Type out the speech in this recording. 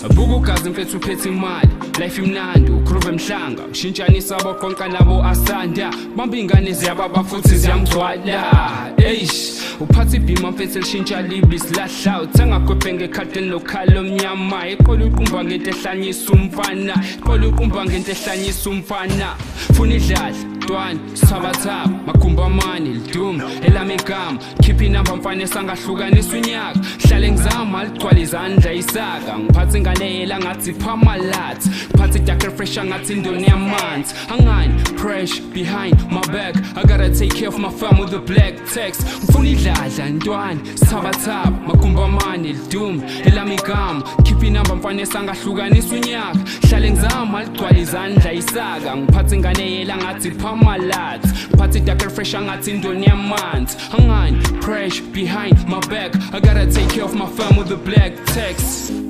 buku gazi mfethu uphethe imali life imnandi ukhruve emhlanga ushintshanisa aboqonqa nabo asanda bamba ingane ziyababa futhi ziyamgcwala uphathe ibhima mfethu elishintsha libi silahla uthenga kwephe ngekhadi lokhalo omnyama iqolo uqumba ngento ehlanyisa umfana iqolo uqumba ngento ehlanyisa umfana funa idlala ntwana sabathaba makhumba amani liduma elami igama khipha inamba mfana esangahlukanisa unyaka hlale ngizama ligcwala izandla isaka ngiphathe ingalela ngathi phamalat ngiphathe ijacket fresh ngathi indoni yamanzi angani pressure behind my back I gotta take care of my family with the black text ngifuna idlala ntwana sabathaba makhumba amani liduma elami igama khipha inamba mfana esangahlukanisa unyaka hlale ngizama ligcwala izandla isaka ngiphathe ingalela ngathi phamalat ngiphathe ijacket fresh ngathi indoni yamanzi angani pressure behind my back I gotta take care of my family with the black text